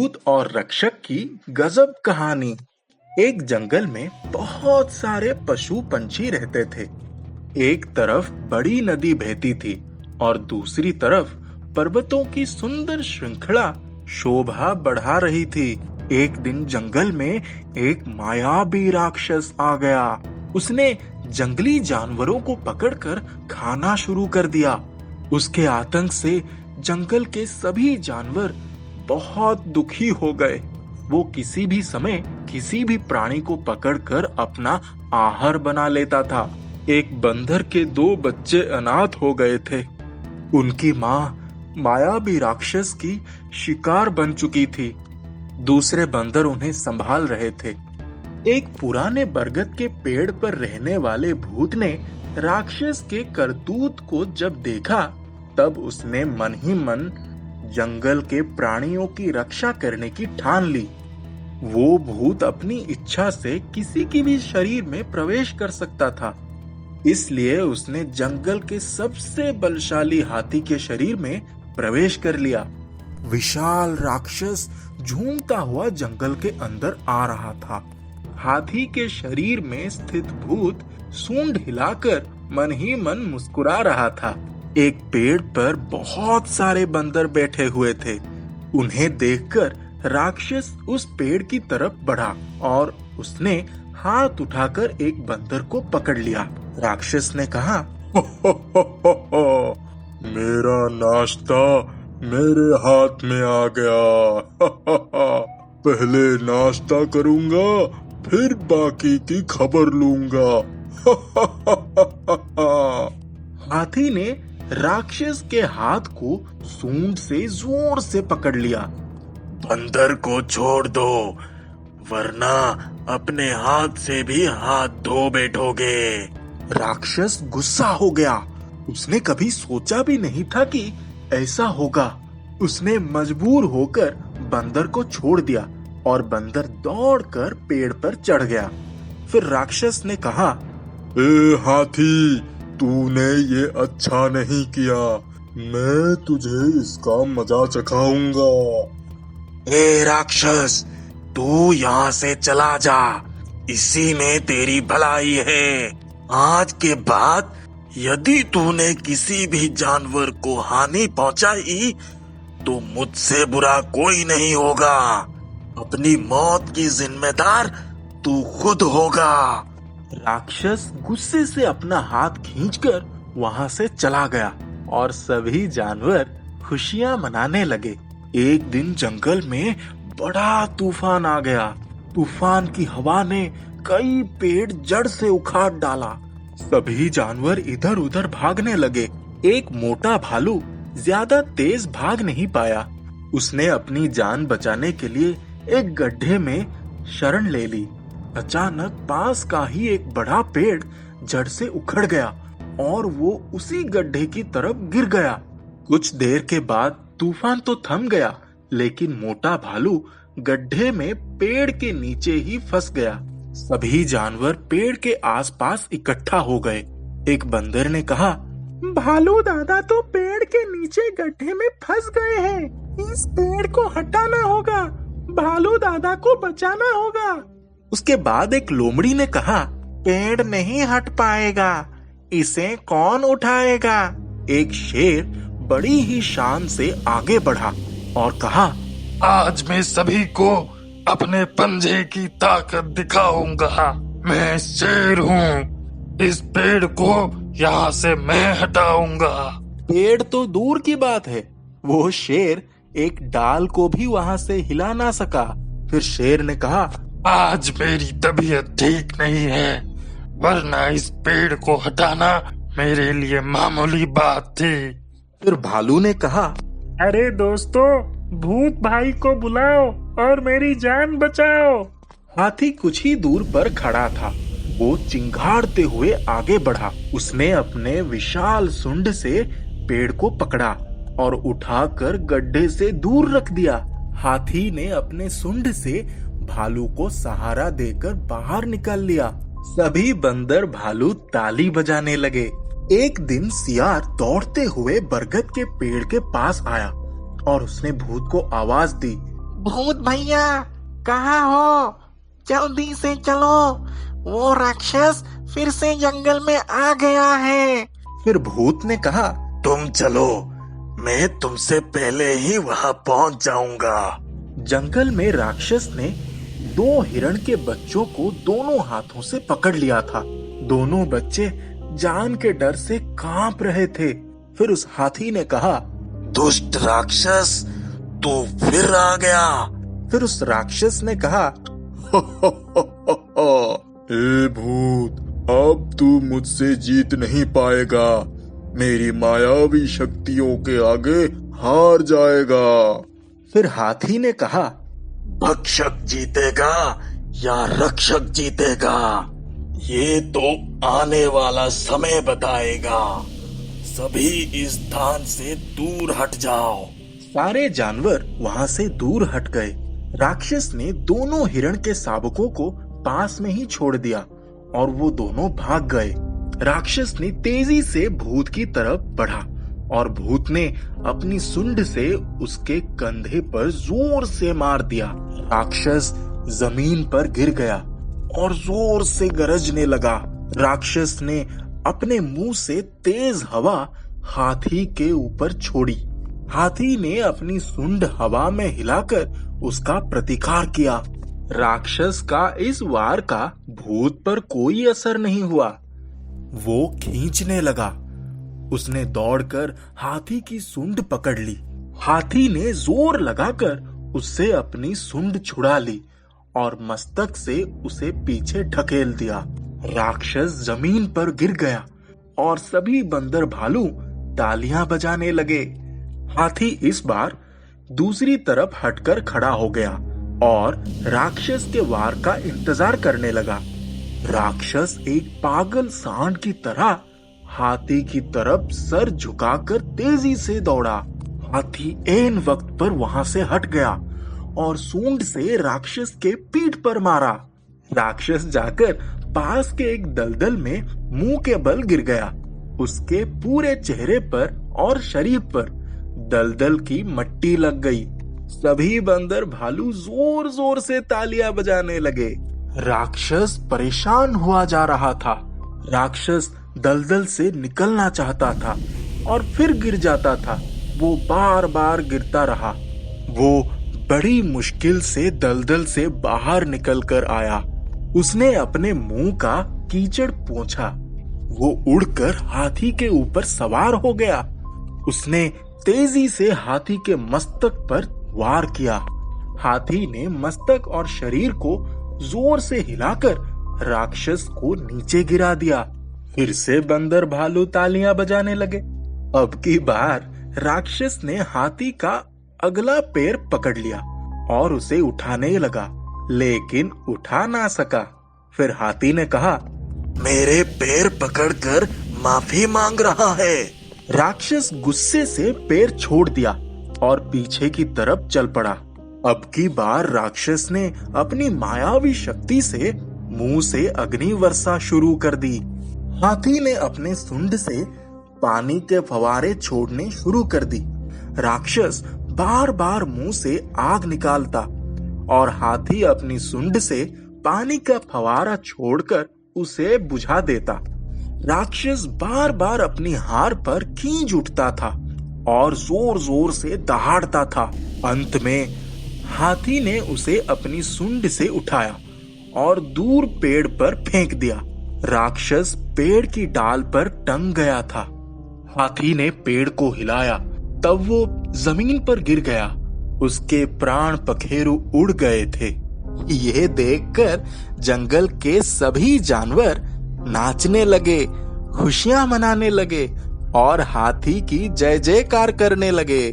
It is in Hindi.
भूत और रक्षक की गजब कहानी। एक जंगल में बहुत सारे पशु पंछी रहते थे। एक तरफ बड़ी नदी बहती थी और दूसरी तरफ पर्वतों की सुंदर श्रृंखला शोभा बढ़ा रही थी। एक दिन जंगल में एक मायावी राक्षस आ गया। उसने जंगली जानवरों को पकड़कर खाना शुरू कर दिया। उसके आतंक से जंगल के सभी जानवर बहुत दुखी हो गए। वो किसी भी समय किसी भी प्राणी को पकड़कर अपना आहार बना लेता था। एक बंदर के 2 बच्चे अनाथ हो गए थे। उनकी माँ मायावी राक्षस की शिकार बन चुकी थी। दूसरे बंदर उन्हें संभाल रहे थे। एक पुराने बरगद के पेड़ पर रहने वाले भूत ने राक्षस के करतूत को जब देखा, तब उसने मन ही मन जंगल के प्राणियों की रक्षा करने की ठान ली। वो भूत अपनी इच्छा से किसी की भी शरीर में प्रवेश कर सकता था, इसलिए उसने जंगल के सबसे बलशाली हाथी के शरीर में प्रवेश कर लिया। विशाल राक्षस झूमता हुआ जंगल के अंदर आ रहा था। हाथी के शरीर में स्थित भूत सूंड हिलाकर मन ही मन मुस्कुरा रहा था। एक पेड़ पर बहुत सारे बंदर बैठे हुए थे। उन्हें देखकर राक्षस उस पेड़ की तरफ बढ़ा और उसने हाथ उठाकर एक बंदर को पकड़ लिया। राक्षस ने कहा, हो, मेरा नाश्ता मेरे हाथ में आ गया। पहले नाश्ता करूंगा, फिर बाकी की खबर लूंगा। हाथी ने राक्षस के हाथ को सूंड से जोर से पकड़ लिया। बंदर को छोड़ दो, वरना अपने हाथ से भी हाथ धो बैठोगे। राक्षस गुस्सा हो गया। उसने कभी सोचा भी नहीं था कि ऐसा होगा। उसने मजबूर होकर बंदर को छोड़ दिया और बंदर दौड़कर पेड़ पर चढ़ गया। फिर राक्षस ने कहा, ए हाथी, तूने ये अच्छा नहीं किया। मैं तुझे इसका मजा चखाऊंगा। ए राक्षस, तू यहाँ से चला जा, इसी में तेरी भलाई है। आज के बाद यदि तूने किसी भी जानवर को हानि पहुंचाई तो मुझसे बुरा कोई नहीं होगा। अपनी मौत की जिम्मेदार तू खुद होगा। राक्षस गुस्से से अपना हाथ खींचकर वहां से चला गया और सभी जानवर खुशियां मनाने लगे। एक दिन जंगल में बड़ा तूफान आ गया। तूफान की हवा ने कई पेड़ जड़ से उखाड़ डाला। सभी जानवर इधर उधर भागने लगे। एक मोटा भालू ज्यादा तेज भाग नहीं पाया। उसने अपनी जान बचाने के लिए एक गड्ढे में शरण ले ली। अचानक पास का ही एक बड़ा पेड़ जड़ से उखड़ गया और वो उसी गड्ढे की तरफ गिर गया। कुछ देर के बाद तूफान तो थम गया, लेकिन मोटा भालू गड्ढे में पेड़ के नीचे ही फंस गया। सभी जानवर पेड़ के आसपास इकट्ठा हो गए। एक बंदर ने कहा, भालू दादा तो पेड़ के नीचे गड्ढे में फंस गए हैं। इस पेड़ को हटाना होगा। भालू दादा को बचाना होगा। उसके बाद एक लोमड़ी ने कहा, पेड़ नहीं हट पाएगा, इसे कौन उठाएगा। एक शेर बड़ी ही शान से आगे बढ़ा और कहा, आज मैं सभी को अपने पंजे की ताकत दिखाऊंगा। मैं शेर हूँ, इस पेड़ को यहाँ से मैं हटाऊंगा। पेड़ तो दूर की बात है, वो शेर एक डाल को भी वहाँ से हिला ना सका। फिर शेर ने कहा, आज मेरी तबीयत ठीक नहीं है, वरना इस पेड़ को हटाना मेरे लिए मामूली बात थी। फिर भालू ने कहा, अरे दोस्तों, भूत भाई को बुलाओ और मेरी जान बचाओ। हाथी कुछ ही दूर पर खड़ा था। वो चिंगाड़ते हुए आगे बढ़ा। उसने अपने विशाल सूंड से पेड़ को पकड़ा और उठाकर गड्ढे से दूर रख दिया। हाथी ने अपने सूंड से भालू को सहारा देकर बाहर निकाल लिया। सभी बंदर भालू ताली बजाने लगे। एक दिन सियार दौड़ते हुए बरगद के पेड़ के पास आया और उसने भूत को आवाज दी, भूत भैया कहाँ हो? जल्दी से चलो, वो राक्षस फिर से जंगल में आ गया है। फिर भूत ने कहा, तुम चलो, मैं तुमसे पहले ही वहाँ पहुँच जाऊंगा। जंगल में राक्षस ने 2 हिरण के बच्चों को दोनों हाथों से पकड़ लिया था। दोनों बच्चे जान के डर से कांप रहे थे। फिर उस हाथी ने कहा, दुष्ट राक्षस, तू फिर आ गया। फिर उस राक्षस ने कहा, ए भूत, अब तू मुझसे जीत नहीं पाएगा। मेरी मायावी शक्तियों के आगे हार जाएगा। फिर हाथी ने कहा, भक्षक जीतेगा या रक्षक जीतेगा, ये तो आने वाला समय बताएगा। सभी इस स्थान से दूर हट जाओ। सारे जानवर वहाँ से दूर हट गए। राक्षस ने दोनों हिरण के शावकों को पास में ही छोड़ दिया और वो दोनों भाग गए। राक्षस ने तेजी से भूत की तरफ बढ़ा और भूत ने अपनी सुंड से उसके कंधे पर जोर से मार दिया। राक्षस जमीन पर गिर गया और जोर से गरजने लगा। राक्षस ने अपने मुंह से तेज हवा हाथी के ऊपर छोड़ी। हाथी ने अपनी सुंड हवा में हिलाकर उसका प्रतिकार किया। राक्षस का इस वार का भूत पर कोई असर नहीं हुआ। वो खींचने लगा। उसने दौड़कर हाथी की सुंड पकड़ ली। हाथी ने जोर लगाकर उससे अपनी सुंड छुड़ा ली और मस्तक से उसे पीछे ढकेल दिया। राक्षस जमीन पर गिर गया और सभी बंदर भालू तालियां बजाने लगे। हाथी इस बार दूसरी तरफ हटकर खड़ा हो गया और राक्षस के वार का इंतजार करने लगा। राक्षस एक पागल सांड की तरह हाथी की तरफ सर झुकाकर तेजी से दौड़ा। हाथी ऐन वक्त पर वहां से हट गया और सूंड से राक्षस के पीठ पर मारा। राक्षस जाकर पास के एक दलदल में मुंह के बल गिर गया। उसके पूरे चेहरे पर और शरीर पर दलदल की मट्टी लग गई। सभी बंदर भालू जोर जोर से तालियां बजाने लगे। राक्षस परेशान हुआ जा रहा था। राक्षस दलदल से निकलना चाहता था और फिर गिर जाता था। वो बार बार गिरता रहा। वो बड़ी मुश्किल से दलदल से बाहर निकल कर आया। उसने अपने मुंह का कीचड़ पोंछा। वो उड़कर हाथी के ऊपर सवार हो गया। उसने तेजी से हाथी के मस्तक पर वार किया। हाथी ने मस्तक और शरीर को जोर से हिलाकर राक्षस को नीचे गिरा दिया। फिर से बंदर भालू तालियां बजाने लगे। अब की बार राक्षस ने हाथी का अगला पैर पकड़ लिया और उसे उठाने लगा, लेकिन उठा ना सका। फिर हाथी ने कहा, मेरे पैर पकड़कर माफी मांग रहा है। राक्षस गुस्से से पैर छोड़ दिया और पीछे की तरफ चल पड़ा। अब की बार राक्षस ने अपनी मायावी शक्ति से मुंह से अग्नि वर्षा शुरू कर दी। हाथी ने अपने सुंड से पानी के फवारे छोड़ने शुरू कर दी। राक्षस बार बार मुंह से आग निकालता और हाथी अपनी सुंड से पानी का फवारा छोड़कर उसे बुझा देता। राक्षस बार बार अपनी हार पर खींच उठता था और जोर जोर से दहाड़ता था। अंत में हाथी ने उसे अपनी सूंड से उठाया और दूर पेड़ पर फेंक दिया। राक्षस पेड़ की डाल पर टंग गया था। हाथी ने पेड़ को हिलाया, तब वो जमीन पर गिर गया। उसके प्राण पखेरु उड़ गए थे। यह देखकर जंगल के सभी जानवर नाचने लगे, खुशियां मनाने लगे और हाथी की जय जयकार करने लगे।